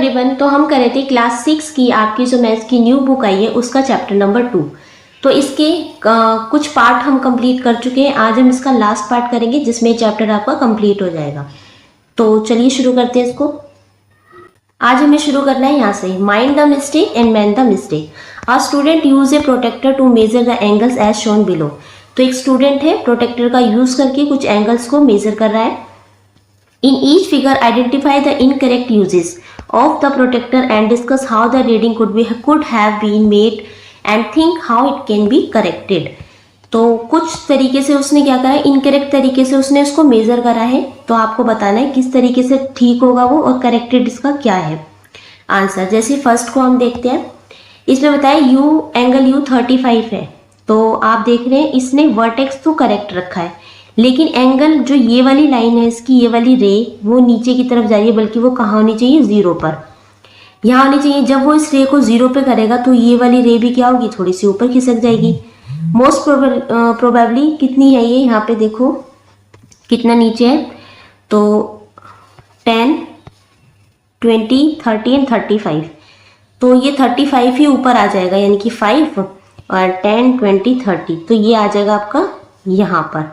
Everyone. तो हम कर रहे थे क्लास 6 की आपकी जो मैथ्स की न्यू बुक आई है उसका चैप्टर नंबर 2। तो इसके कुछ पार्ट हम कंप्लीट कर चुके हैं। आज हम इसका लास्ट पार्ट करेंगे जिसमें चैप्टर आपका कंप्लीट हो जाएगा। तो चलिए शुरू करते हैं इसको। आज हमें शुरू करना है यहाँ से, mind the mistake and man the mistake. A student use a protractor to measure the angles as shown below. तो एक स्टूडेंट है प्रोटेक्टर का यूज करके कुछ एंगल्स को मेजर कर रहा है। In each figure, identify the incorrect uses of the protector and discuss how the reading could have been made and think how it can be corrected. तो कुछ तरीके से उसने क्या करा है, इनकरेक्ट तरीके से उसने उसको मेजर करा है। तो आपको बताना है किस तरीके से ठीक होगा वो और करेक्टेड इसका क्या है आंसर। जैसे फर्स्ट को हम देखते हैं, इसमें बताया एंगल U 35 है। तो आप देख रहे हैं इसने वर्टेक्स तो करेक्ट रखा है, लेकिन एंगल जो ये वाली लाइन है इसकी, ये वाली रे वो नीचे की तरफ जा रही है, बल्कि वो कहाँ होनी चाहिए, 0 पर यहाँ होनी चाहिए। जब वो इस रे को 0 पे करेगा तो ये वाली रे भी क्या होगी, थोड़ी सी ऊपर खिसक जाएगी। मोस्ट प्रोबेबली कितनी है ये, यहाँ पे देखो कितना नीचे है। तो 10, 20, 30 एंड 35। तो ये 35 ही ऊपर आ जाएगा, यानी कि 5 और 10, 20, 30। तो ये आ जाएगा आपका यहाँ पर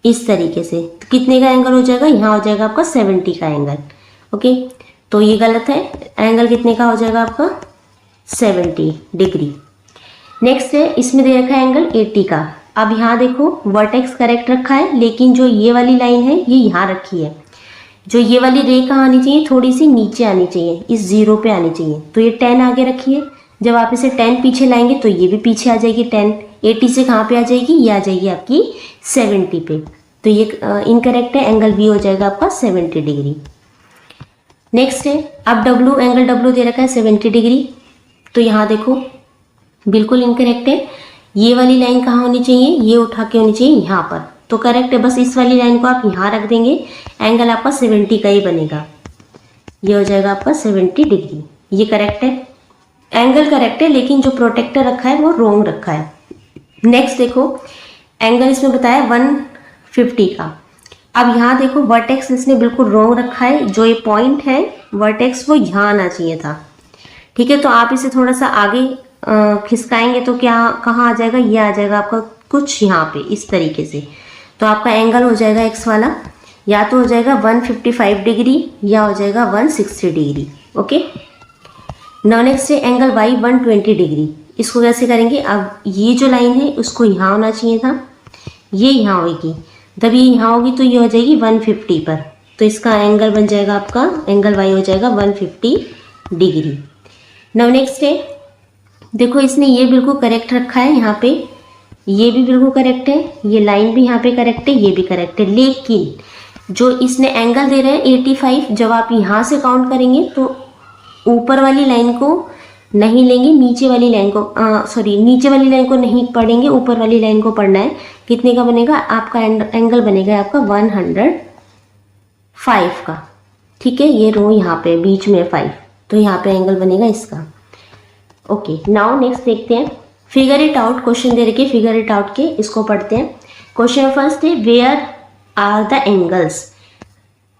इस तरीके से। तो कितने का एंगल हो जाएगा, यहाँ हो जाएगा आपका 70 का एंगल। ओके, तो ये गलत है। एंगल कितने का हो जाएगा आपका, 70 डिग्री। नेक्स्ट है, इसमें दे रखा है एंगल 80 का। अब यहाँ देखो वर्टेक्स करेक्ट रखा है, लेकिन जो ये वाली लाइन है ये यहाँ रखी है। जो ये वाली रे कहाँ आनी चाहिए, थोड़ी सी नीचे आनी चाहिए, इस 0 पे आनी चाहिए। तो ये 10 आगे रखी है। जब आप इसे 10 पीछे लाएंगे तो ये भी पीछे आ जाएगी 10। 80 से कहाँ पे आ जाएगी, ये आ जाएगी आपकी 70 पे। तो ये इनकरेक्ट है, एंगल बी हो जाएगा आपका 70 डिग्री। नेक्स्ट है, अब एंगल डब्ल्यू दे रखा है 70 डिग्री। तो यहाँ देखो बिल्कुल इनकरेक्ट है। ये वाली लाइन कहाँ होनी चाहिए, ये उठा के होनी चाहिए यहाँ पर। तो करेक्ट है, बस इस वाली लाइन को आप यहाँ रख देंगे, एंगल आपका 70 का ही बनेगा। ये हो जाएगा आपका 70 डिग्री। ये करेक्ट है, एंगल करेक्ट है, लेकिन जो प्रोटेक्टर रखा है वो रॉन्ग रखा है। नेक्स्ट देखो, एंगल इसमें बताया 150 का। अब यहाँ देखो वर्टेक्स इसने बिल्कुल रॉन्ग रखा है। जो ये पॉइंट है वर्टेक्स वो यहाँ आना चाहिए था। ठीक है, तो आप इसे थोड़ा सा आगे खिसकाएंगे तो क्या कहाँ आ जाएगा, ये आ जाएगा आपका कुछ यहाँ पे इस तरीके से। तो आपका एंगल हो जाएगा एक्स वाला, या तो हो जाएगा 155 डिग्री या हो जाएगा 160 डिग्री। ओके, नाउ नेक्स्ट है एंगल वाई 120 डिग्री। इसको कैसे करेंगे, अब ये जो लाइन है उसको यहाँ होना चाहिए था, ये यहाँ होगी, तब ये यहाँ होगी तो ये हो जाएगी 150 पर। तो इसका एंगल बन जाएगा आपका, एंगल वाई हो जाएगा 150 डिग्री। नाउ नेक्स्ट है, देखो इसने ये बिल्कुल करेक्ट रखा है, यहाँ पे ये भी बिल्कुल करेक्ट है, ये लाइन भी यहाँ पे करेक्ट है, ये भी करेक्ट है। लेकिन जो इसने एंगल दे रहे हैं 85, जब आप यहाँ से काउंट करेंगे तो ऊपर वाली लाइन को नहीं लेंगे, नीचे वाली लाइन को नीचे वाली लाइन को नहीं पढ़ेंगे, ऊपर वाली लाइन को पढ़ना है। कितने का बनेगा आपका एंगल, बनेगा आपका 105 का। ठीक है, ये रो यहाँ पे बीच में 5, तो यहाँ पे एंगल बनेगा इसका। ओके, नाउ नेक्स्ट देखते हैं, फिगर इट आउट। क्वेश्चन दे रखे फिगर इट आउट के, इसको पढ़ते हैं। क्वेश्चन फर्स्ट है, where are the angles.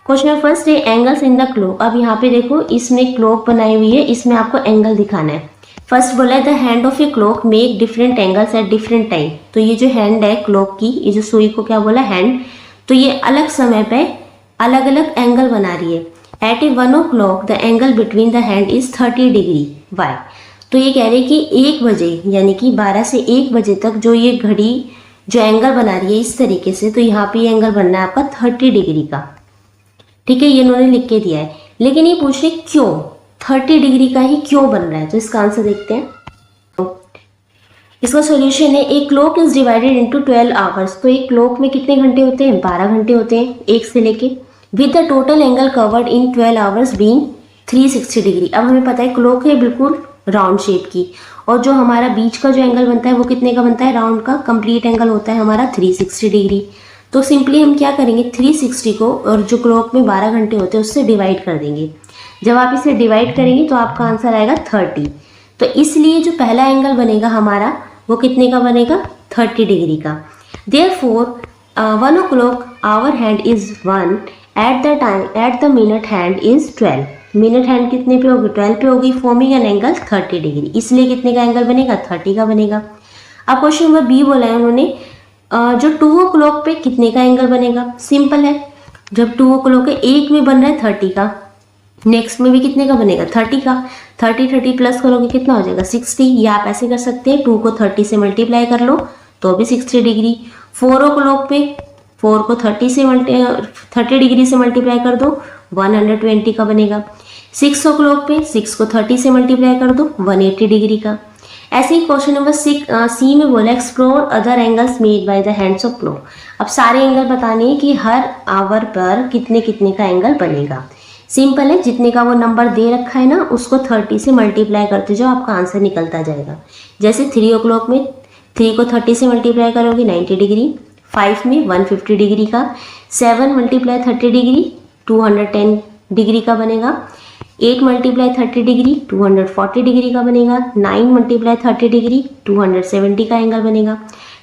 Question first है, एंगल्स इन द क्लॉक। अब यहाँ पे देखो इसमें क्लॉक बनाई हुई है, इसमें आपको एंगल दिखाना है। फर्स्ट बोला है the hand of a clock make different angles at different time. तो ये जो हैंड है क्लॉक की, ये जो सुई को क्या बोला हैंड, तो ये अलग समय पे अलग अलग एंगल बना रही है। At a 1 o'clock the angle between the hand is 30 degree. Why, तो ये कह रहे हैं कि 1 बजे यानी कि 12 से 1 बजे तक जो ये घड़ी जो एंगल बना रही है इस तरीके से, तो यहाँ पे ये एंगल बनना है आपका 30 डिग्री का। ठीक है, ये इन्होंने लिख के दिया है, लेकिन ये पूछ रहे क्यों 30 डिग्री का ही क्यों बन रहा है। तो इसका आंसर देखते हैं। इसका सॉल्यूशन है, एक clock is divided into 12 hours. तो एक क्लॉक में कितने घंटे होते हैं, 12 घंटे होते हैं, 1 से लेके, with the total angle covered in 12 hours being 360 degree. अब हमें पता है क्लॉक है बिल्कुल राउंड शेप की, और जो हमारा बीच का जो एंगल बनता है वो कितने का बनता है, राउंड का कंप्लीट एंगल होता है हमारा 360 डिग्री। तो सिंपली हम क्या करेंगे, 360 को और जो क्लॉक में 12 घंटे होते हैं उससे डिवाइड कर देंगे। जब आप इसे डिवाइड करेंगे तो आपका आंसर आएगा 30। तो इसलिए जो पहला एंगल बनेगा हमारा वो कितने का बनेगा, 30 डिग्री का। Therefore 1 o'clock hour hand is 1 at the minute hand is 12। Minute hand कितने पे होगी, 12 पे होगी, फॉर्मिंग एन एंगल 30 डिग्री, इसलिए कितने का एंगल बनेगा, 30 का बनेगा। अब क्वेश्चन नंबर बी बोला है उन्होंने जो 2 o'clock पे कितने का एंगल बनेगा। सिंपल है, जब 2 o'clock है, एक में बन रहा है 30 का, नेक्स्ट में भी कितने का बनेगा, 30 का। 30 प्लस करोगे कितना हो जाएगा, 60। या आप ऐसे कर सकते हैं, 2 को 30 से मल्टीप्लाई कर लो तो भी 60 डिग्री। 4 o'clock पे 4 को 30 डिग्री से मल्टीप्लाई कर दो, 120 का बनेगा। 6 o'clock पे 6 को 30 से मल्टीप्लाई कर दो, 180 डिग्री का। ऐसे ही क्वेश्चन नंबर सी में बोला explore other angles made by the hands of plough. अब सारे एंगल बताने हैं कि हर आवर पर कितने कितने का एंगल बनेगा। सिंपल है, जितने का वो नंबर दे रखा है ना उसको 30 से मल्टीप्लाई करते जाओ, आपका आंसर निकलता जाएगा। जैसे 3 o'clock में 3 को 30 से मल्टीप्लाई करोगे 90 डिग्री, 5 में 150 डिग्री का, 7 मल्टीप्लाई 30 डिग्री 210 डिग्री का बनेगा, 8 मल्टीप्लाई 30 डिग्री 240 डिग्री का बनेगा, 9 मल्टीप्लाई 30 डिग्री 270 का एंगल बनेगा,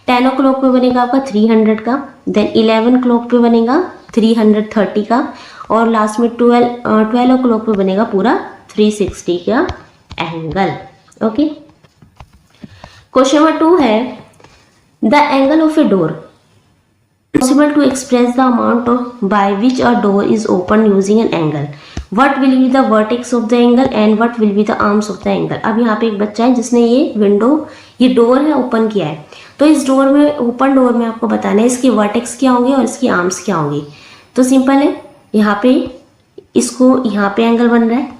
10 o'clock पे बनेगा आपका 300 का, देन 11 o'clock पे बनेगा 330 का, और लास्ट में 12 o'clock पे बनेगा पूरा 360 का एंगल। ओके, क्वेश्चन नंबर 2 है the angle of a door possible to express the amount of by which a door is opened using an angle. What will be the vertex of the angle and what will be the arms of the angle. अब यहाँ पे एक बच्चा है जिसने ये door है open किया है, तो इस डोर में, ओपन डोर में आपको बताना है इसके वर्टेक्स क्या होंगे और इसकी आर्म्स क्या होंगी। तो सिंपल है, यहाँ पे इसको यहाँ पे एंगल बन रहा है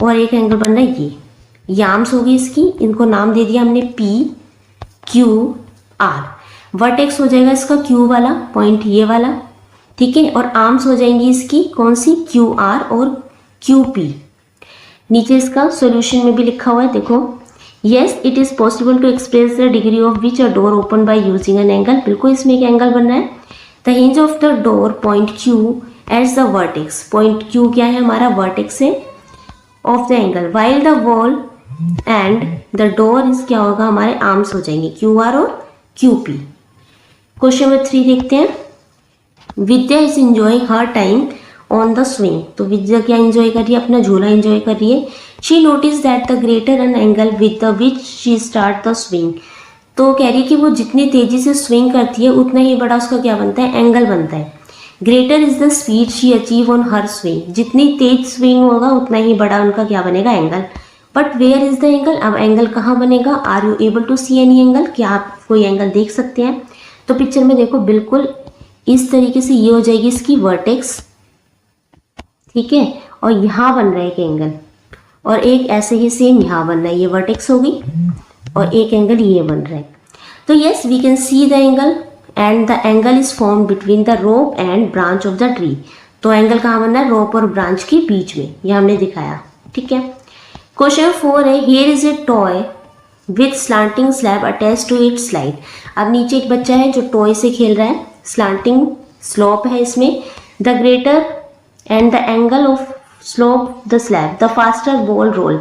और एक एंगल बन रहा है ये आर्म्स होगी इसकी, इनको नाम दे दिया हमने P Q R। वर्टेक्स हो जाएगा इसका Q वाला पॉइंट, ये वाला, ठीक है, और आर्म्स हो जाएंगी इसकी कौन सी, QR और QP। नीचे इसका सॉल्यूशन में भी लिखा हुआ है, देखो, yes it is possible to express the degree of which a door open by using an angle. बिल्कुल इसमें एक एंगल बन रहा है। The hinge of the door point Q as the vertex, point Q क्या है हमारा, वर्टेक्स है of the angle, while the wall and the door is क्या होगा, हमारे आर्म्स हो जाएंगे QR और QP। क्वेश्चन नंबर 3 देखते हैं, Vidya is enjoying her time on the swing. तो विद्या क्या एंजॉय कर रही है, अपना झूला एंजॉय कर रही है। She notice that the greater an angle with the which she start the swing. तो कह रही है कि वो जितनी तेजी से स्विंग करती है उतना ही बड़ा उसका क्या बनता है, एंगल बनता है। Greater is the speed she achieve on her swing, जितनी तेज स्विंग होगा उतना ही बड़ा उनका क्या बनेगा, angle. But where is the angle, अब एंगल कहाँ बनेगा, are you able to see any angle, क्या आप कोई एंगल देख सकते हैं। तो पिक्चर में देखो बिल्कुल इस तरीके से ये हो जाएगी इसकी वर्टेक्स, ठीक है, और यहाँ बन रहा है एक एंगल, और एक ऐसे ही सेम यहाँ बन रहा है, ये वर्टेक्स होगी और एक एंगल ये बन रहा है। तो yes we can see the angle and the angle is form between the rope and branch of the tree. तो एंगल कहाँ बन रहा है, रोप और ब्रांच के बीच में, ये हमने दिखाया, ठीक है। क्वेश्चन 4 है here is a toy with slanting slab attach to it slide. अब नीचे एक बच्चा है जो टॉय से खेल रहा है, स्लांटिंग स्लोप है इसमें, the greater and the angle of slope the slab the faster ball roll.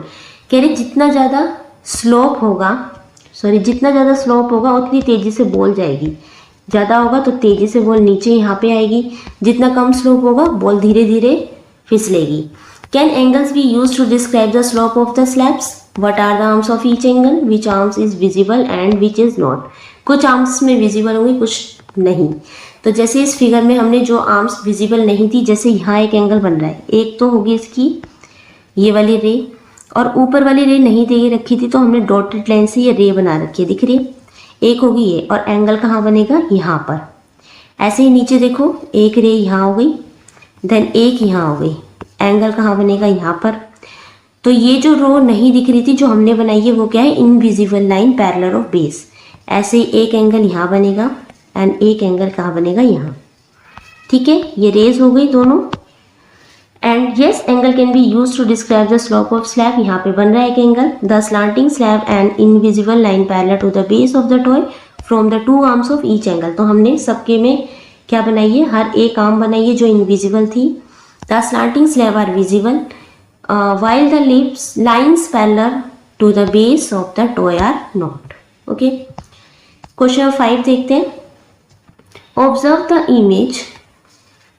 कह रहे जितना ज़्यादा स्लोप होगा उतनी तेज़ी से बॉल जाएगी, ज़्यादा होगा तो तेज़ी से बॉल नीचे यहाँ पे आएगी, जितना कम स्लोप होगा बॉल धीरे धीरे फिसलेगी। Can angles be use to describe the slope of the slabs, what are the arms of each angle, which arms is visible and which is not. कुछ आर्म्स में विजिबल होंगी कुछ नहीं। तो जैसे इस फिगर में हमने जो आर्म्स विजिबल नहीं थी, जैसे यहाँ एक एंगल बन रहा है, एक तो होगी इसकी ये वाली रे, और ऊपर वाली रे नहीं दे रखी थी तो हमने डॉटेड लाइन से ये रे बना रखी है, दिख रही है, एक होगी ये, और एंगल कहाँ बनेगा, यहाँ पर। ऐसे ही नीचे देखो एक रे यहाँ हो गई, देन एक यहाँ हो गई, एंगल कहाँ बनेगा, यहाँ पर। तो ये जो रो नहीं दिख रही थी जो हमने बनाई है वो क्या है, invisible line parallel of base. ऐसे ही एक एंगल यहाँ बनेगा एंड एक एंगल कहाँ बनेगा, यहाँ, ठीक है। ये रेज हो गई दोनों। And yes angle can be use to describe the slope of slab, यहाँ पे बन रहा है एक angle, the slanting slab and invisible line parallel to the base of the toy from the two arms of each angle. तो हमने सबके में क्या बनाई है, हर एक आर्म बनाई है जो इनविजिबल थी। The slanting slab are visible while the lines parallel to the base of the toy are not. Okay. Question 5 देखते हैं. Observe the image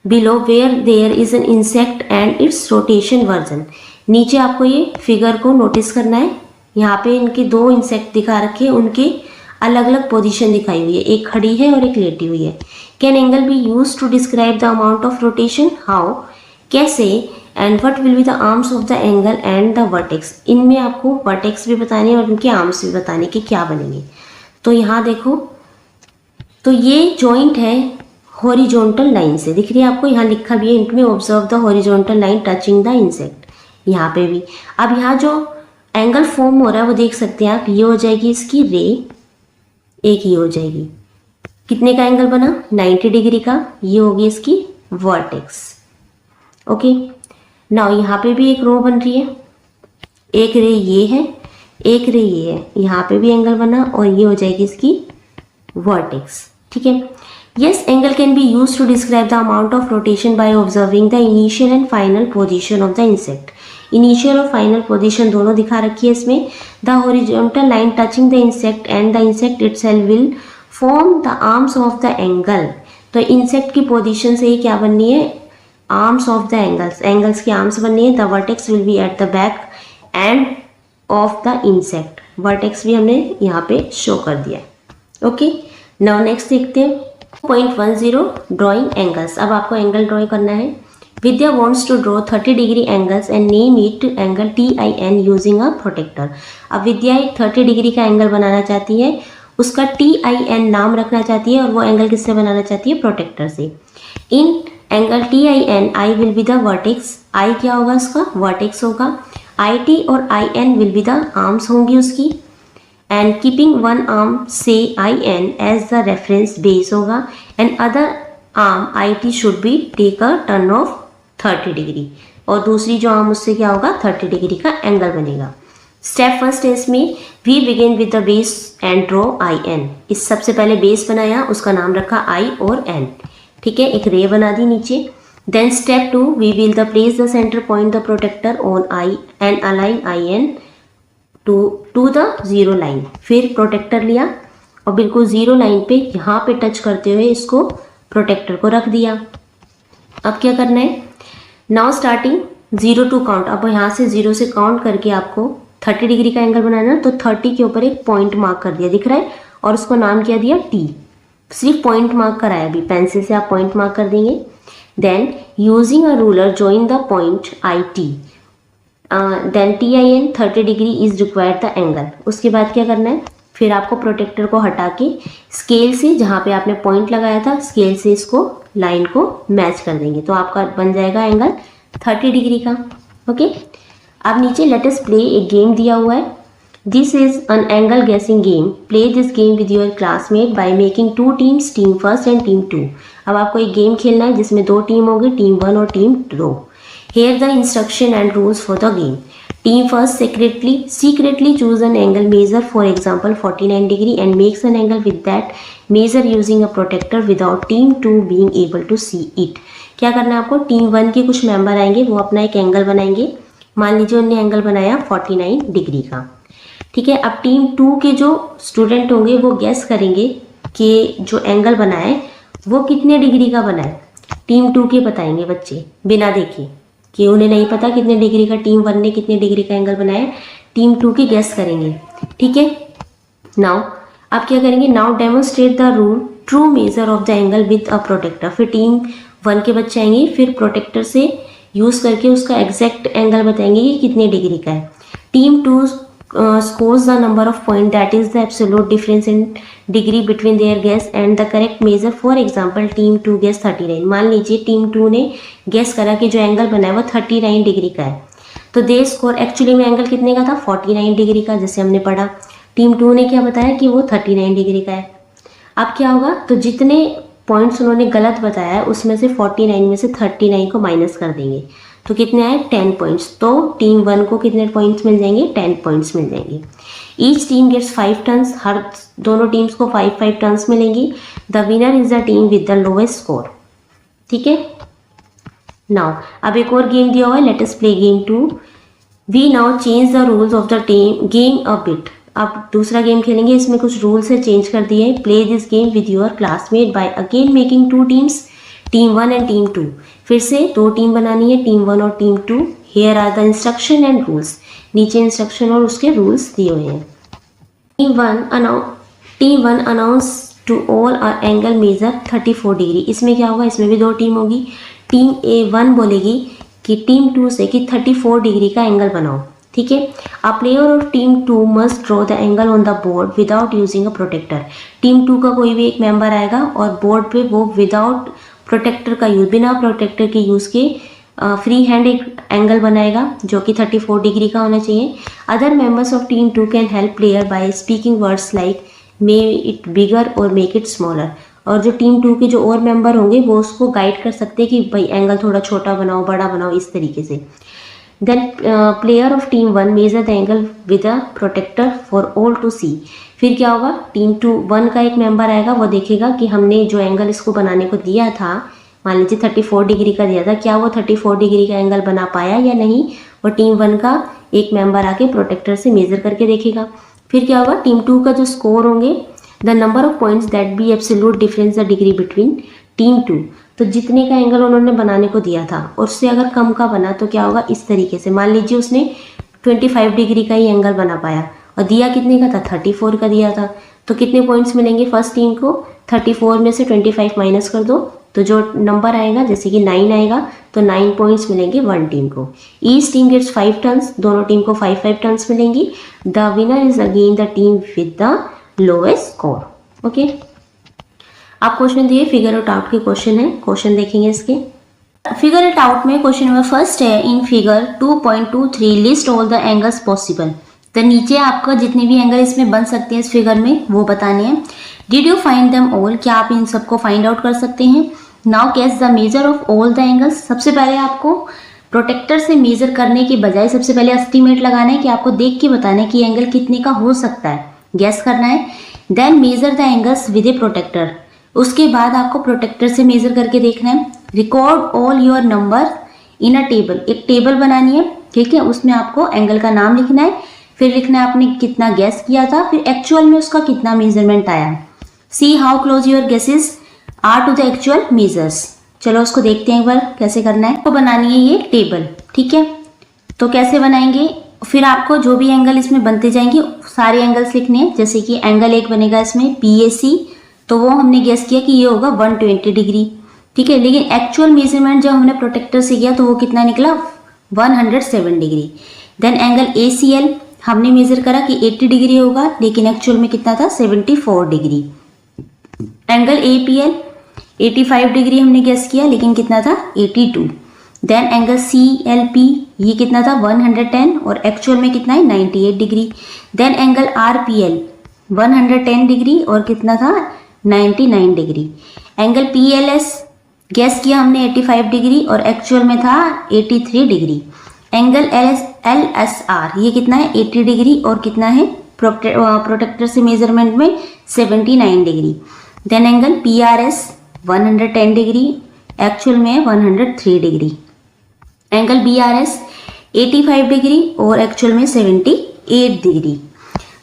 below where there is an insect and its rotation version. नीचे आपको ये figure को notice करना है। यहाँ पे इनके दो इंसेक्ट दिखा रखे हैं, उनके अलग अलग पोजीशन दिखाई हुई है, एक खड़ी है और एक लेटी हुई है। Can angle be use to describe the amount of rotation? How, कैसे, and what will be the arms of the angle and the vertex. इनमें आपको वर्टेक्स भी बताने और उनके आर्म्स भी बताने कि क्या बनेंगे। तो यहाँ देखो, तो ये जॉइंट है हॉरिजॉन्टल लाइन से, दिख रही है आपको, यहाँ लिखा भी है इनमें observe the horizontal line touching the insect. यहाँ पे भी अब यहाँ जो एंगल फॉर्म हो रहा है वो देख सकते हैं आप, ये हो जाएगी इसकी रे, एक ही हो जाएगी। कितने का एंगल बना? 90 डिग्री का। ये होगी इसकी वर्टेक्स। ओके, नाउ यहाँ पे भी एक रो बन रही है, एक रे ये है, एक रे ये है, यहाँ पे भी एंगल बना और ये हो जाएगी इसकी वर्टेक्स। ठीक है, yes, angle can be use to describe the amount of rotation by observing the initial and final position of the insect. Initial और फाइनल पोजीशन दोनों दिखा रखी है इसमें। The horizontal line touching the insect and the insect itself will form the arms of the angle. तो insect की position से ही क्या बननी है? Arms of the angles, angles की आर्म्स बननी है। The vertex will be at the back end of the insect. Vertex भी हमने यहाँ पे शो कर दिया। ओके, नाउ नेक्स्ट देखते हैं 2.10 ड्राइंग एंगल्स। अब आपको एंगल ड्रॉ करना है। Vidya wants to draw 30 degree angles and name it angle TIN using a protractor. अब विद्या एक 30 डिग्री का एंगल बनाना चाहती है, उसका TIN नाम रखना चाहती है और वो एंगल किससे बनाना चाहती है? प्रोटेक्टर से। In angle TIN I will be the vertex. I क्या होगा उसका? वर्टेक्स होगा। IT और IN will be the arms होंगी उसकी। एंड कीपिंग वन आर्म से IN as the reference base होगा and other arm IT should be take a turn of 30 degree, और दूसरी जो आर्म उससे क्या होगा? 30 डिग्री का एंगल बनेगा। स्टेप फर्स्ट है इसमें, we begin with the base and draw IN। इस सबसे पहले बेस बनाया, उसका नाम रखा I और N। ठीक है, एक रे बना दी नीचे। Then step 2, we will the place the centre point the protractor on I and align IN to the zero line. फिर प्रोटेक्टर लिया और बिल्कुल जीरो लाइन पे यहाँ पे टच करते हुए इसको प्रोटेक्टर को रख दिया। अब क्या करना है? Now starting 0 to count. अब यहाँ से 0 से काउंट करके आपको 30 डिग्री का एंगल बनाना है, तो 30 के ऊपर एक पॉइंट मार्क कर दिया, दिख रहा है, और उसको नाम क्या दिया? T। सिर्फ पॉइंट मार्क कराया, अभी पेंसिल से आप पॉइंट मार्क कर देंगे। Then using a ruler join the point IT। Then TIN 30 degree is required the angle. उसके बाद क्या करना है? फिर आपको प्रोटेक्टर को हटा के स्केल से, जहाँ पे आपने पॉइंट लगाया था, स्केल से इसको लाइन को मैच कर देंगे, तो आपका बन जाएगा एंगल 30 डिग्री का। ओके, अब नीचे लेट अस प्ले एक गेम दिया हुआ है। दिस इज एन एंगल गेसिंग game. Play this game with your classmate by making 2 teams, team first and team 2। अब आपको एक गेम खेलना है जिसमें 2 टीम होगी, टीम 1 और team 2। Here the instruction and rules for the game. Team first secretly choose an angle measure, for example 49 degree, and makes an angle with that measure using a protector without team 2 being able to see it. क्या करना है आपको? Team 1 के कुछ member आएंगे, वो अपना एक एंगल बनाएंगे। मान लीजिए उन्होंने एंगल बनाया 49 डिग्री का। ठीक है, अब टीम 2 के जो स्टूडेंट होंगे वो गेस करेंगे कि जो एंगल बना है वो कितने डिग्री का बना है। टीम 2 के बताएंगे बच्चे बिना देखे, कि उन्हें नहीं पता कितने डिग्री का, टीम 1 ने कितने डिग्री का एंगल बनाया, टीम 2 की गेस करेंगे। ठीक है, नाउ आप क्या करेंगे? Now demonstrate the rule true measure of the angle with a protractor. फिर टीम 1 के बच्चे आएंगे, फिर प्रोटेक्टर से यूज करके उसका एग्जैक्ट एंगल बताएंगे कि कितने डिग्री का है। Team 2 scores the number of point, that is the absolute difference in degree between their guess and the correct measure. For example team 2 guess 39। मान लीजिए टीम 2 ने गेस करा कि जो एंगल बना है वो 39 डिग्री का है, तो दे स्कोर, एक्चुअली में एंगल कितने का था? 49 डिग्री का, जैसे हमने पढ़ा। टीम 2 ने क्या बताया कि वो 39 डिग्री का है। अब क्या होगा? तो जितने पॉइंट्स उन्होंने गलत बताया है उसमें से 49 में से 39 को माइनस कर देंगे, तो कितने आए? 10 पॉइंट्स। तो टीम 1 को कितने पॉइंट्स मिल जाएंगे? 10 पॉइंट्स मिल जाएंगे। Each team gets 5 turns. हर दोनों टीम्स को 5 टर्न्स मिलेंगी। The winner is the team with the lowest score. ठीक है, नाउ अब एक और गेम दिया हुआ है, let us play game 2। We now change the rules of the game a bit. अब दूसरा गेम खेलेंगे, इसमें कुछ रूल्स है चेंज कर दिए। Play this game with your classmate by again making 2 teams, team 1 and team 2। फिर से 2 टीम बनानी है, टीम 1 और team 2। Here are the instruction and rules. नीचे इंस्ट्रक्शन और उसके रूल्स दिए हुए हैं। Team one announce to all a angle measure 34 degree. इसमें क्या होगा, इसमें भी दो टीम होगी। टीम A1 बोलेगी कि टीम 2 से कि 34 डिग्री का एंगल बनाओ, ठीक है। A player of team 2 must draw the angle on the board without using a protractor. Team 2 का कोई भी एक मेंबर आएगा और बोर्ड पे वो विदाउट प्रोटेक्टर का यूज, बिना प्रोटेक्टर के यूज़ के फ्री हैंड एक एंगल बनाएगा जो कि 34 डिग्री का होना चाहिए। Other members of team 2 can help player by speaking words like may it bigger और मेक इट स्मॉलर। और जो टीम 2 के जो और मेंबर होंगे वो उसको गाइड कर सकते हैं कि भाई एंगल थोड़ा छोटा बनाओ, बड़ा बनाओ, इस तरीके से। Then player of team 1 measure the angle with a protractor for all to see. फिर क्या होगा, टीम 1 का एक मेंबर आएगा, वो देखेगा कि हमने जो एंगल इसको बनाने को दिया था, मान लीजिए 34 डिग्री का दिया था, क्या वो 34 डिग्री का एंगल बना पाया या नहीं। और टीम 1 का एक मेंबर आके प्रोटेक्टर से मेजर करके देखेगा। फिर क्या होगा, टीम 2 का जो स्कोर होंगे, the number of points that B absolute difference the degree between team 2। तो जितने का एंगल उन्होंने बनाने को दिया था और उससे अगर कम का बना तो क्या होगा, इस तरीके से। मान लीजिए उसने 25 डिग्री का ही एंगल बना पाया और दिया कितने का था, 34 का दिया था। तो कितने पॉइंट्स मिलेंगे फर्स्ट टीम को, 34 में से 25 माइनस कर दो तो जो नंबर आएगा, जैसे कि 9 आएगा, तो 9 पॉइंट्स मिलेंगे वन टीम को। ईच टीम गेट्स 5 टर्न्स, दोनों टीम को 5-5 टर्न्स मिलेंगी। The winner is again the team with the lowest score. Okay, आप क्वेश्चन दिए, फिगर इट आउट के क्वेश्चन है, क्वेश्चन देखेंगे इसके। फिगर इट आउट में क्वेश्चन नंबर फर्स्ट है, in figure 2.23 list all the angles possible. तो नीचे आपका जितने भी एंगल इसमें बन सकते हैं इस फिगर में वो बताने हैं। Did you find them all, क्या आप इन सबको फाइंड आउट कर सकते हैं। Now guess the measure of all the angles. सबसे पहले आपको प्रोटेक्टर से मेजर करने के बजाय सबसे पहले एस्टिमेट लगाना है कि आपको देख के बताना है कि एंगल कितने का हो सकता है, गैस करना है। Then measure the angles with a protractor, उसके बाद आपको प्रोटेक्टर से मेजर करके देखना है। Record all your number in a table, एक टेबल बनानी है, ठीक है। उसमें आपको एंगल का नाम लिखना है, फिर लिखना है आपने कितना गैस किया था, फिर एक्चुअल में उसका कितना मेजरमेंट आया। See how close your guesses are to the actual measures. चलो उसको देखते हैं एक बार कैसे करना है। तो बनानी है ये टेबल, ठीक है। तो कैसे बनाएंगे, फिर आपको जो भी एंगल इसमें बनते जाएंगे सारे एंगल्स लिखने हैं। जैसे कि एंगल एक बनेगा इसमें PAC, तो वो हमने गेस किया कि ये होगा 120 डिग्री, ठीक है। लेकिन एक्चुअल मेजरमेंट जब हमने प्रोटेक्टर से किया तो वो कितना निकला, 107 डिग्री। देन एंगल ACL हमने मेजर करा कि 80 डिग्री होगा, लेकिन एक्चुअल में कितना था, 74 डिग्री। एंगल APL 85 डिग्री हमने गेस किया, लेकिन कितना था, 82। देन एंगल CLP ये कितना था, 110 और एक्चुअल में कितना है, 98 degree. Then angle RPL 110 degree और कितना था, 99 डिग्री। एंगल PLS गेस किया हमने 85 डिग्री और एक्चुअल में था 83 डिग्री। एंगल LSR ये कितना है, 80 डिग्री और कितना है, प्रोटेक्टर से मेजरमेंट में 79 degree. Then angle PRS 110 degree, actual में 103 डिग्री। एंगल BRS 85 डिग्री और एक्चुअल में 78 degree.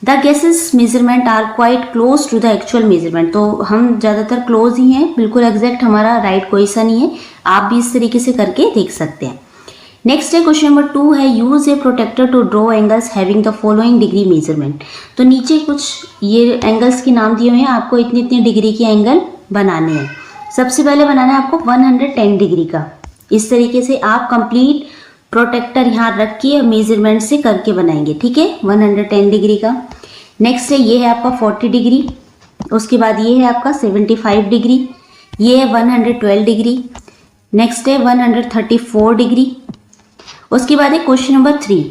The guesses measurement are quite close to the actual measurement, तो हम ज़्यादातर क्लोज ही हैं, बिल्कुल एग्जैक्ट हमारा राइट कोई सा नहीं है। आप भी इस तरीके से करके देख सकते हैं। नेक्स्ट है क्वेश्चन नंबर 2 है, use a protractor to draw angles having the following degree measurement. तो नीचे कुछ ये एंगल्स के नाम दिए हुए हैं, आपको इतनी इतनी डिग्री के एंगल बनाने हैं। सबसे पहले बनाना है आपको 110 डिग्री का। इस तरीके से आप कंप्लीट प्रोटेक्टर यहाँ रख के मेजरमेंट से करके बनाएंगे, ठीक है, 110 डिग्री का। नेक्स्ट है ये है आपका 40 डिग्री, उसके बाद ये है आपका 75 डिग्री, ये है 112 डिग्री। नेक्स्ट है 134 डिग्री। उसके बाद है question number 3,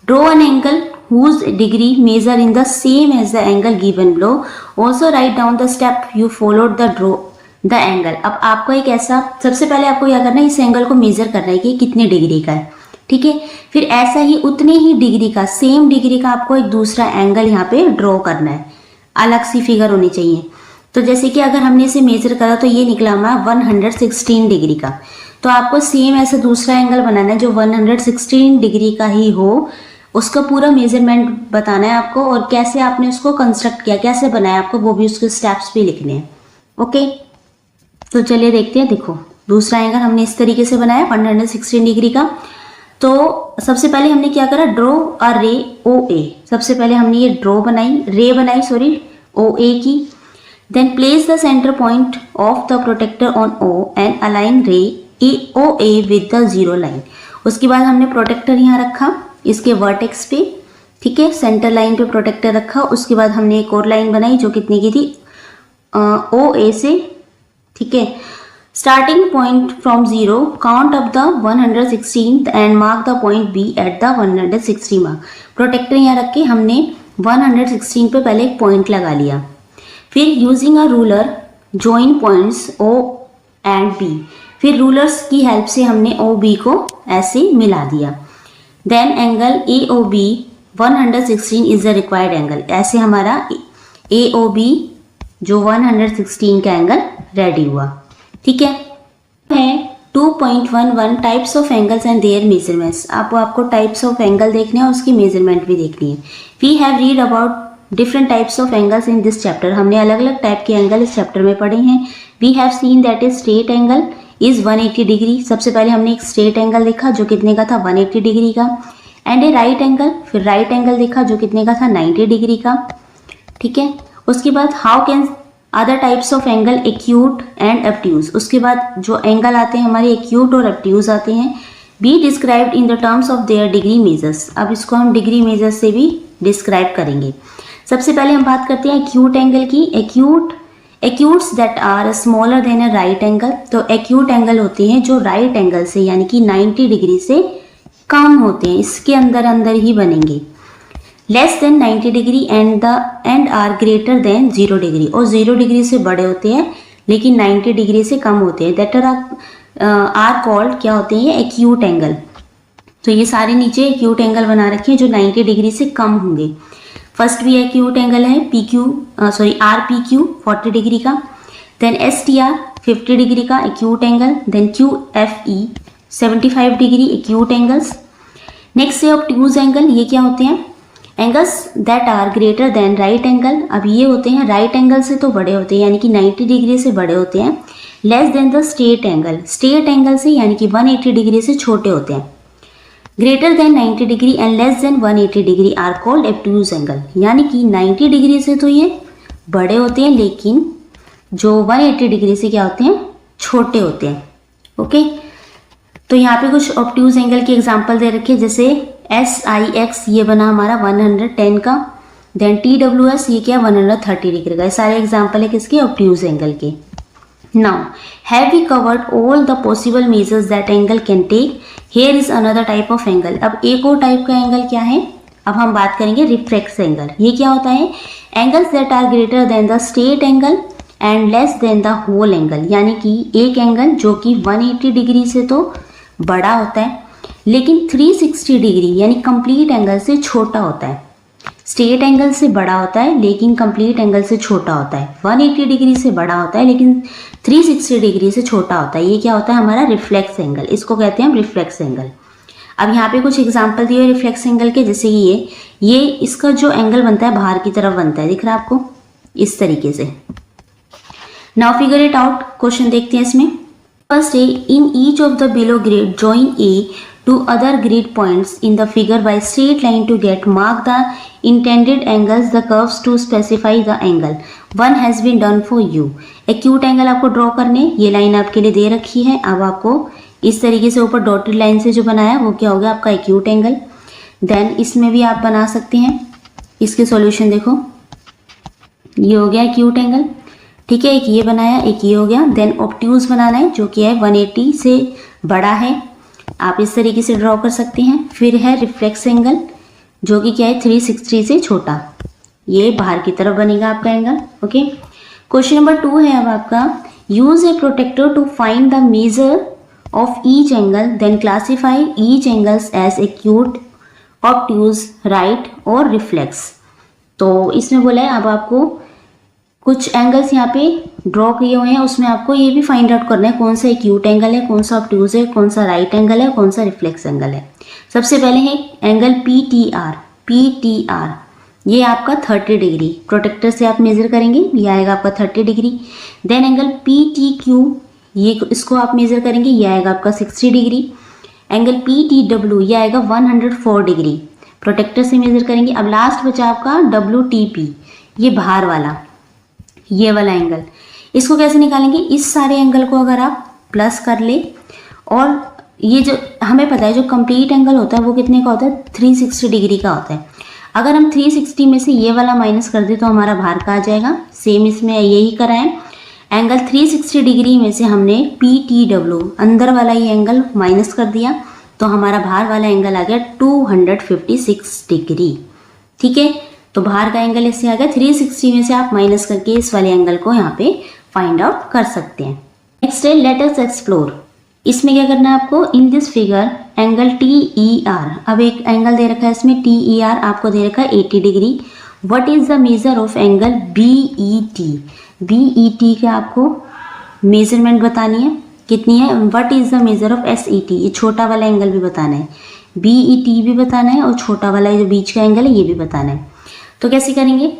draw an angle whose degree measure in the same as the angle given below. Also write down the step you followed the draw the angle. अब आपको एक ऐसा, सबसे पहले आपको क्या करना है, इस एंगल को मेजर करना है कि कितने डिग्री का है, ठीक है। फिर ऐसा ही उतने ही डिग्री का, सेम डिग्री का आपको एक दूसरा एंगल यहाँ पे ड्रॉ करना है, अलग सी फिगर होनी चाहिए। तो जैसे कि अगर हमने इसे मेजर करा तो ये निकला हमारा 116 डिग्री का, तो आपको सेम ऐसा दूसरा एंगल बनाना है जो 116 डिग्री का ही हो, उसका पूरा मेजरमेंट बताना है आपको और कैसे आपने उसको कंस्ट्रक्ट किया, कैसे बनाया आपको, वो भी उसके स्टेप्स भी लिखने हैं। ओके, तो चलिए देखते हैं। देखो दूसरा एंगल हमने इस तरीके से बनाया 116 डिग्री का। तो सबसे पहले हमने क्या करा, ड्रॉ अ रे ओ ए। सबसे पहले हमने ये रे बनाई ओ ए की। Then place the centre point of the protractor on O and align ray O A with the zero line. उसके बाद हमने प्रोटेक्टर यहाँ रखा इसके वर्टेक्स पे, ठीक है, सेंटर लाइन पे प्रोटेक्टर रखा। उसके बाद हमने एक और लाइन बनाई जो कितनी की थी, ओ ए से, ठीक है। Starting point from 0, count up the 116 and mark the point B at the 160 mark. Protractor यहाँ रख के हमने 116 पे पहले एक पॉइंट लगा लिया। फिर using a ruler join points O and B. फिर रूलर्स की हेल्प से हमने ओ बी को ऐसे मिला दिया। Then angle A O B 116 is the required angle. ऐसे हमारा ए ओ बी जो 116 का एंगल रेडी हुआ, ठीक है। 2.11 types of angles and their measurements. आपको टाइप्स ऑफ एंगल देखने हैं और उसकी मेजरमेंट भी देखनी है। We have read about different types of angles in this chapter. हमने अलग अलग टाइप के एंगल इस चैप्टर में पढ़े हैं। We have seen that is straight angle is 180 degree. सबसे पहले हमने एक स्ट्रेट एंगल देखा जो कितने का था, 180 डिग्री का। एंड ए राइट एंगल, फिर राइट एंगल देखा जो कितने का था, 90 डिग्री का, ठीक है। उसके बाद how can other types of angle acute and obtuse. उसके बाद जो एंगल आते हैं हमारे एक्यूट और ऑब्ट्यूज आते हैं, be described in the terms of their degree measures. अब इसको हम डिग्री मेजर्स से भी डिस्क्राइब करेंगे। सबसे पहले हम बात करते हैं एक्यूट एंगल की। Acutes that are smaller than a right angle. तो एक्यूट एंगल होते हैं जो राइट एंगल से यानी कि 90 डिग्री से कम होते हैं, इसके अंदर ही बनेंगे। Less than 90 degree and are greater than 0 degree. और 0 डिग्री से बड़े होते हैं लेकिन 90 डिग्री से कम होते हैं, दैट आर कॉल्ड क्या होते हैं, एक्यूट एंगल। तो ये सारे नीचे एक्यूट एंगल बना रखे हैं जो 90 डिग्री से कम होंगे। फर्स्ट भी एक्यूट एंगल है आर पी क्यू 40 डिग्री का। Then S T R 50 degree का acute angle. Then Q F E 75 degree acute angles. Next है ऑब्ट्यूज एंगल। ये क्या होते हैं, angles that are greater than right angle. अब ये होते हैं राइट एंगल से तो बड़े होते हैं यानी कि 90 डिग्री से बड़े होते हैं। Less than the straight angle, straight angle से यानी कि 180 डिग्री से छोटे होते हैं। Greater than 90 degree and less than 180 degree are called obtuse angle. यानी कि 90 डिग्री से तो ये बड़े होते हैं लेकिन जो 180 डिग्री से क्या होते हैं, छोटे होते हैं, ओके। तो यहाँ पे कुछ ऑब्ट्यूज एंगल की एग्जांपल दे रखे, जैसे SIX ये बना हमारा 110 का। देन TWS ये क्या 130 डिग्री का। ये सारे एग्जांपल है किसके, ऑब्ट्यूज एंगल के। Now have we covered all the possible measures that angle can take. Here is another type of angle. अब एक और टाइप का एंगल क्या है, अब हम बात करेंगे रिफ्लेक्स एंगल। ये क्या होता है, angles that are greater than the straight angle and less than the whole angle. यानी कि एक एंगल जो कि 180 डिग्री से तो बड़ा होता है लेकिन 360 डिग्री यानी कंप्लीट एंगल से छोटा होता है। स्ट्रेट एंगल से बड़ा होता है लेकिन कंप्लीट एंगल से छोटा होता है। 180 डिग्री से बड़ा होता है लेकिन 360 डिग्री से छोटा होता है। ये क्या होता है हमारा रिफ्लेक्स एंगल, इसको कहते हैं हम रिफ्लेक्स एंगल। अब यहाँ पे कुछ एग्जांपल दिए रिफ्लेक्स एंगल के, जैसे ये इसका जो एंगल बनता है बाहर की तरफ बनता है, दिख रहा है आपको इस तरीके से। Now figure it out, question देखते हैं इसमें। फर्स्ट है in each of the below grid join A to other grid points in the figure by straight line to get mark the intended angles the curves to specify the angle. One has been done for you. Acute angle आपको draw करने, ये line आपके लिए दे रखी है। अब आपको इस तरीके से ऊपर डॉटेड लाइन से जो बनाया वो क्या हो गया आपका एक्यूट एंगल। देन इसमें भी आप बना सकते हैं, इसके सॉल्यूशन देखो, ये हो गया एक्यूट एंगल, ठीक है। एक ये बनाया, एक ये हो गया। देन ऑब्ट्यूज बनाना है जो कि है 180 से बड़ा है, आप इस तरीके से ड्रॉ कर सकते हैं। फिर है रिफ्लेक्स एंगल जो कि क्या है 360 से छोटा, ये बाहर की तरफ बनेगा आपका एंगल, ओके। क्वेश्चन नंबर 2 है अब आपका, use a protractor to find the measure of each angle then classify each angles as acute, obtuse, right और रिफ्लेक्स। तो इसमें बोला है अब आपको कुछ एंगल्स यहाँ पे ड्रॉ किए हुए हैं, उसमें आपको ये भी फाइंड आउट करना है कौन सा एक्यूट एंगल है, कौन सा ऑब्ट्यूज है, कौन सा राइट एंगल है, कौन सा रिफ्लेक्स एंगल है। सबसे पहले है एंगल PTR, ये आपका 30 डिग्री, प्रोटेक्टर से आप मेजर करेंगे, ये आएगा आपका 30 डिग्री। देन एंगल PTQ, ये इसको आप मेजर करेंगे, ये आएगा आपका 60 डिग्री। एंगल PTW ये आएगा 104 डिग्री, प्रोटेक्टर से मेजर करेंगे। अब लास्ट बचा आपका WTP, ये बाहर वाला, ये वाला एंगल, इसको कैसे निकालेंगे? इस सारे एंगल को अगर आप प्लस कर ले, और ये जो हमें पता है जो कंप्लीट एंगल होता है वो कितने का होता है? 360 डिग्री का होता है। अगर हम 360 में से ये वाला माइनस कर दे तो हमारा बाहर का आ जाएगा। सेम इसमें यही करा है, एंगल 360 डिग्री में से हमने PTW अंदर वाला ये एंगल माइनस कर दिया तो हमारा बाहर वाला एंगल आ गया 256 डिग्री। ठीक है, तो बाहर का एंगल इससे आ गया। 360 में से आप माइनस करके इस वाले एंगल को यहाँ पे फाइंड आउट कर सकते हैं। नेक्स्ट है लेट अस एक्सप्लोर। इसमें क्या करना है आपको? In this figure angle TER, अब एक एंगल दे रखा है इसमें TER, आपको दे रखा है 80 degree. What is the measure of angle BET? BET का आपको मेजरमेंट बतानी है, कितनी है। What is the measure of SET, ये छोटा वाला एंगल भी बताना है, BET भी बताना है, और छोटा वाला जो बीच का एंगल है ये भी बताना है। तो कैसे करेंगे?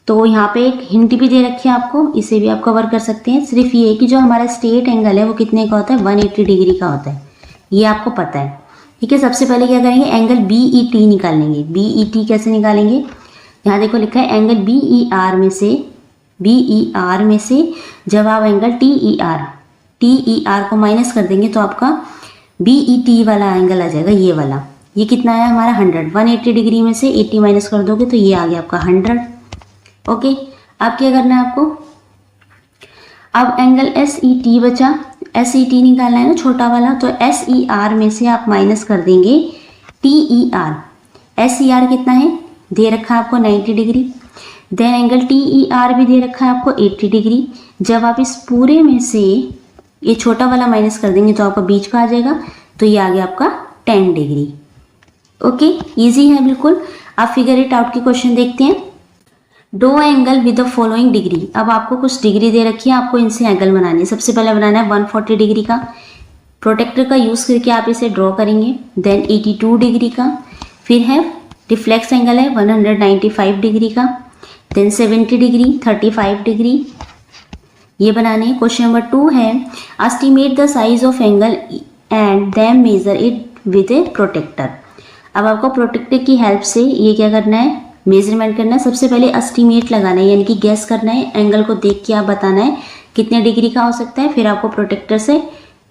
तो यहाँ पे एक हिंट भी दे रखी है आपको, इसे भी आप कवर कर सकते हैं। सिर्फ ये कि जो हमारा स्ट्रेट एंगल है वो कितने का होता है? 180 डिग्री का होता है, ये आपको पता है। ठीक है, सबसे पहले क्या करेंगे? एंगल BET निकालेंगे। BET कैसे निकालेंगे? यहाँ देखो लिखा है एंगल BER में से जब आप एंगल TER को माइनस कर देंगे तो आपका BET वाला एंगल आ जाएगा, ये वाला। ये कितना है हमारा? 100। 180 डिग्री में से 80 माइनस कर दोगे तो ये आ गया आपका 100। ओके, अब क्या करना है आपको? अब एंगल SET बचा, SET निकालना है ना छोटा वाला, तो SER में से आप माइनस कर देंगे TER। SER कितना है? दे रखा है आपको 90 डिग्री। देन एंगल TER भी दे रखा है आपको 80 डिग्री। जब आप इस पूरे में से ये छोटा वाला माइनस कर देंगे तो आपका बीच का आ जाएगा, तो ये आ गया आपका 10 डिग्री। ओके, इजी है बिल्कुल। आप फिगर इट आउट के क्वेश्चन देखते हैं। Draw angle with the following degree. अब आपको कुछ डिग्री दे रखी है, आपको इनसे एंगल बनानी है। सबसे पहले बनाना है 140 डिग्री का, प्रोटेक्टर का यूज़ करके आप इसे ड्रॉ करेंगे। देन 82 डिग्री का, फिर है रिफ्लेक्स एंगल है 195 डिग्री का। देन 70 डिग्री, 35 डिग्री, ये बनाने हैं। क्वेश्चन नंबर 2 है estimate the size of angle and then measure it with a protractor. अब आपको प्रोटेक्टर की हेल्प से ये क्या करना है? मेजरमेंट करना है। सबसे पहले एस्टिमेट लगाना है, यानी कि गैस करना है, एंगल को देख के आप बताना है कितने डिग्री का हो सकता है। फिर आपको प्रोटेक्टर से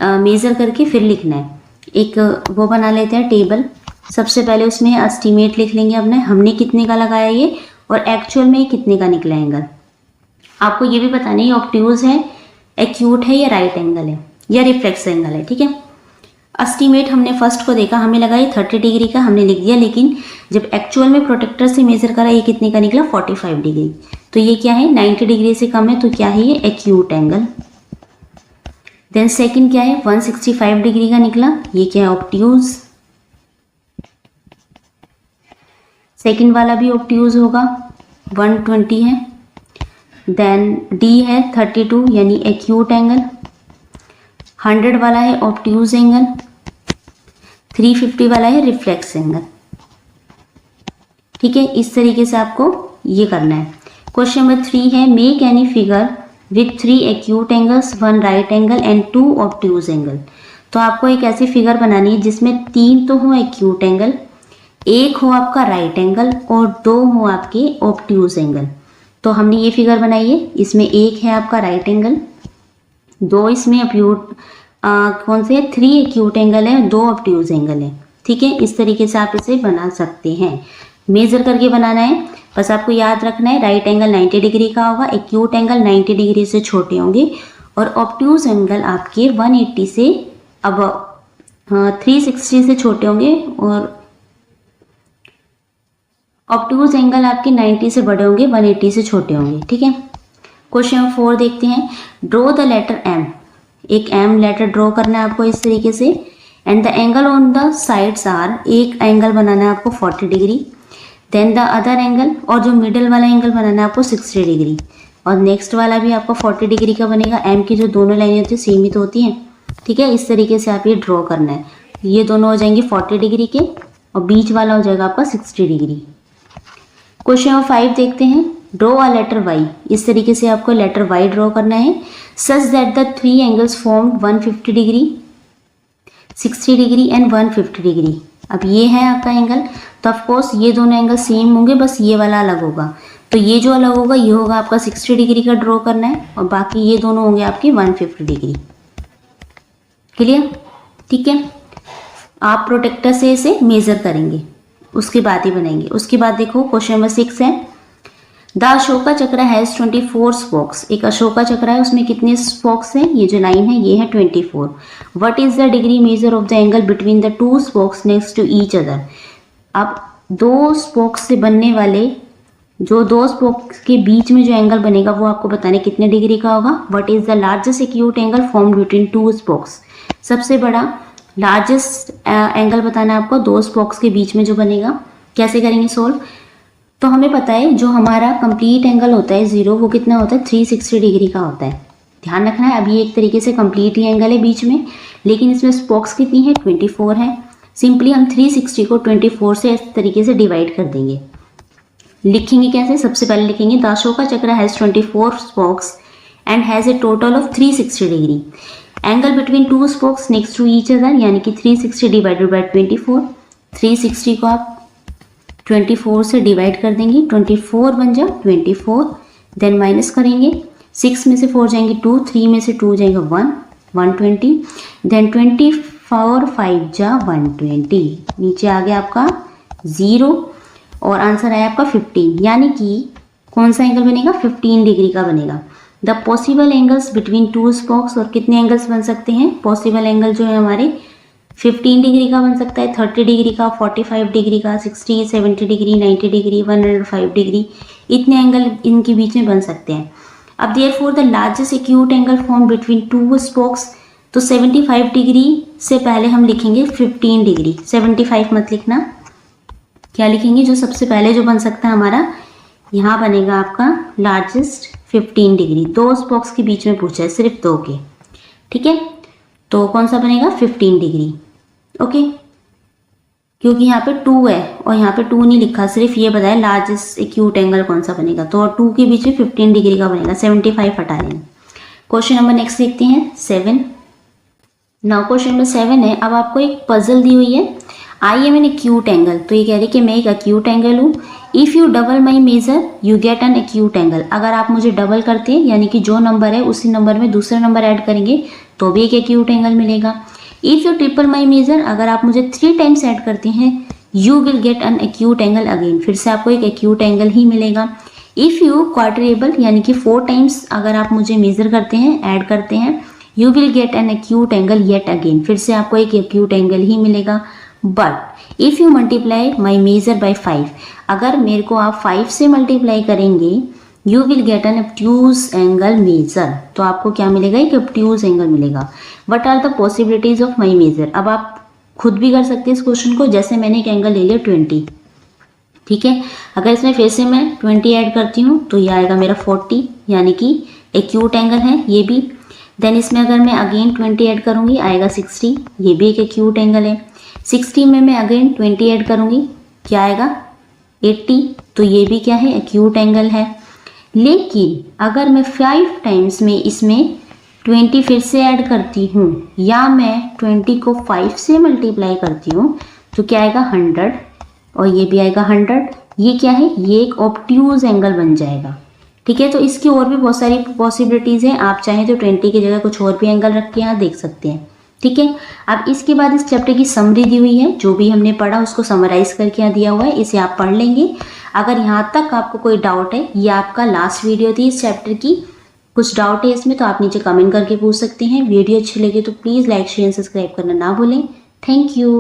मेज़र करके फिर लिखना है। एक वो बना लेते हैं टेबल। सबसे पहले उसमें एस्टिमेट लिख लेंगे अपने, हमने कितने का लगाया ये, और एक्चुअल में कितने का निकला एंगल। आपको ये भी बताना है ऑब्ट्यूज है, एक्यूट है, या राइट एंगल है, या रिफ्लेक्स एंगल है। ठीक है, एस्टिमेट हमने फर्स्ट को देखा, हमें लगा ये 30 डिग्री का, हमने लिख दिया। लेकिन जब एक्चुअल में प्रोटेक्टर से मेजर करा ये कितने का निकला? 45 डिग्री। तो ये क्या है? 90 डिग्री से कम है, तो क्या है ये? Acute angle. देन सेकंड क्या है? 165 डिग्री का निकला, ये क्या है? ऑब्ट्यूज। सेकंड वाला भी ऑब्ट्यूज होगा, 120 है। देन डी है 32 यानी एक्यूट एंगल। 100 वाला है ऑब्ट्यूज एंगल। 350 वाला है रिफ्लेक्स एंगल। ठीक है, इस तरीके से आपको ये करना है। क्वेश्चन नंबर 3 है make any figure with 3 acute angles, 1 right angle and 2 obtuse angle. तो आपको एक ऐसी फिगर बनानी है जिसमें 3 तो हो एक्यूट एंगल, 1 हो आपका राइट एंगल और 2 हो आपके ऑब्ट्यूज एंगल। तो हमने ये फिगर बनाई है, इसमें 1 है आपका राइट एंगल, 2 इसमें कौन से 3 एक्यूट एंगल है, 2 ऑब्ट्यूज एंगल है। ठीक है, इस तरीके से आप इसे बना सकते हैं। मेजर करके बनाना है, बस आपको याद रखना है राइट एंगल 90 डिग्री का होगा, एक्यूट एंगल 90 डिग्री से छोटे होंगे और ऑब्ट्यूज एंगल आपके 180 से अब 360 से छोटे होंगे और ऑब्ट्यूज एंगल आपके 90 से बड़े होंगे, 180 से छोटे होंगे। ठीक है, क्वेश्चन नंबर 4 देखते हैं। Draw the letter M. एक एम लेटर ड्रॉ करना है आपको इस तरीके से and the angle on the sides are, एक एंगल बनाना है आपको 40 degree, then the other angle, और जो मिडल वाला एंगल बनाना है आपको 60 डिग्री, और नेक्स्ट वाला भी आपको 40 डिग्री का बनेगा। एम की जो दोनों लाइनें होती है सेम ही तो होती हैं। ठीक है, इस तरीके से आप ये ड्रॉ करना है। ये दोनों हो जाएंगे 40 डिग्री के और बीच वाला हो जाएगा आपका 60 डिग्री। क्वेश्चन नंबर 5 देखते हैं। Draw a letter Y. इस तरीके से आपको लेटर वाई ड्रॉ करना है such that the 3 angles form 150 degree, 60 degree and 150 degree. अब ये है आपका एंगल, तो ऑफकोर्स ये दोनों एंगल सेम होंगे, बस ये वाला अलग होगा। तो ये जो अलग होगा ये होगा आपका 60 डिग्री का ड्रॉ करना है, और बाकी ये दोनों होंगे आपकी 150 डिग्री। क्लियर? ठीक है, आप प्रोटेक्टर से इसे मेजर करेंगे, उसके बाद ही बनाएंगे। उसके बाद देखो क्वेश्चन नंबर 6 है, the Ashoka Chakra has 24 spokes. एक अशोका चक्र है, उसमें कितने स्पोक्स हैं? ये जो लाइन है ये है 24। What is the degree measure of the angle between the two spokes next to each other. अब दो स्पोक्स से बनने वाले, जो दो स्पोक्स के बीच में जो एंगल बनेगा वो आपको बताने कितने डिग्री का होगा। What is the largest acute angle formed between two spokes. सबसे बड़ा लार्जेस्ट एंगल बताना है आपको दो स्पोक्स के बीच में जो बनेगा। कैसे करेंगे सोल्व? तो हमें पता है जो हमारा कंप्लीट एंगल होता है 0, वो कितना होता है? 360 डिग्री का होता है। ध्यान रखना है, अभी एक तरीके से कंप्लीट ही एंगल है बीच में, लेकिन इसमें स्पोक्स कितनी है? 24 है। सिंपली हम 360 को 24 से इस तरीके से डिवाइड कर देंगे। लिखेंगे कैसे? सबसे पहले लिखेंगे the Ashoka Chakra has 24 spokes and has a total of 360 degree. Angle between two spokes next to each other, यानी कि 360 डिवाइडेड बाई 24। 360 को आप 24 से डिवाइड कर देंगे, 24 बन जा 24, देन माइनस करेंगे, 6 में से 4 जाएंगे 2, 3 में से 2 जाएगा 1, 120, देन 24 5 जा 120, नीचे आ गया आपका 0 और आंसर आया आपका 15। यानी कि कौन सा एंगल बनेगा? 15 डिग्री का बनेगा। The possible angles between two spokes, और कितने एंगल्स बन सकते हैं? पॉसिबल एंगल जो है हमारे 15 डिग्री का बन सकता है, 30 डिग्री का, 45 डिग्री का, 60, 70 डिग्री, 90 डिग्री, 105 डिग्री, इतने एंगल इनके बीच में बन सकते हैं। अब therefore the largest acute angle form between two spokes, तो 75 डिग्री से पहले हम लिखेंगे 15 डिग्री। 75 मत लिखना, क्या लिखेंगे? जो सबसे पहले जो बन सकता है हमारा, यहाँ बनेगा आपका लार्जेस्ट 15 डिग्री। दो स्पोक्स के बीच में पूछा है, सिर्फ दो के, ठीक है, तो कौन सा बनेगा? 15 डिग्री। ओके, क्योंकि यहाँ पे 2 है और यहाँ पे 2 नहीं लिखा, सिर्फ ये बताया लार्जेस्ट एक्यूट एंगल कौन सा बनेगा, तो 2 के बीच में 15 डिग्री का बनेगा। 75 हटा लेंगे। क्वेश्चन नंबर नेक्स्ट देखते हैं 7। नाउ क्वेश्चन नंबर 7 है, अब आपको एक पजल दी हुई है, I am an acute angle. तो ये कह रही है कि मैं एक एक्यूट एंगल हूँ। If you double my measure you get an acute angle. अगर आप मुझे डबल करते हैं, यानी कि जो नंबर है उसी नंबर में दूसरा नंबर ऐड करेंगे तो भी एक एक्यूट एंगल मिलेगा। If you triple my measure, अगर आप मुझे 3 टाइम्स ऐड करते हैं, you will get an acute angle again, फिर से आपको एक एक्यूट एंगल ही मिलेगा। इफ़ यू क्वाड्रेबल, यानी कि 4 टाइम्स अगर आप मुझे मेजर करते हैं, ऐड करते हैं, you will get an acute angle yet again, फिर से आपको एक एक्यूट एंगल ही मिलेगा। But if you multiply my measure by 5, अगर मेरे को आप 5 से मल्टीप्लाई करेंगे, you will get an obtuse angle measure, तो आपको क्या मिलेगा? एक ऑब्ट्यूज एंगल मिलेगा। What are the possibilities of my measure. अब आप खुद भी कर सकते हैं इस क्वेश्चन को, जैसे मैंने एक एंगल ले लिया 20, ठीक है, अगर इसमें फिर से मैं 20 ऐड करती हूँ तो ये आएगा मेरा 40, यानी कि एक्यूट एंगल है ये भी। देन इसमें अगर मैं अगेन 20 ऐड करूँगी आएगा 60, ये भी एक एक्यूट एंगल है। 60 में मैं अगेन 20 ऐड करूँगी, क्या आएगा? 80, तो ये भी क्या है? एक्यूट एंगल है। लेकिन अगर मैं 5 टाइम्स में इसमें 20 फिर से ऐड करती हूँ, या मैं 20 को 5 से मल्टीप्लाई करती हूँ, तो क्या आएगा? 100, और ये भी आएगा 100। ये क्या है? ये एक ऑब्ट्यूज एंगल बन जाएगा, ठीक है। तो इसकी और भी बहुत सारी पॉसिबिलिटीज़ हैं, आप चाहें तो 20 की जगह कुछ और भी एंगल रख के यहाँ देख सकते हैं, ठीक है। अब इसके बाद इस चैप्टर की समरी दी हुई है, जो भी हमने पढ़ा उसको समराइज करके यहाँ दिया हुआ है, इसे आप पढ़ लेंगे। अगर यहाँ तक आपको कोई डाउट है, ये आपका लास्ट वीडियो थी इस चैप्टर की, कुछ डाउट है इसमें तो आप नीचे कमेंट करके पूछ सकते हैं। वीडियो अच्छी लगी तो प्लीज़ लाइक शेयर सब्सक्राइब करना ना भूलें। Thank you.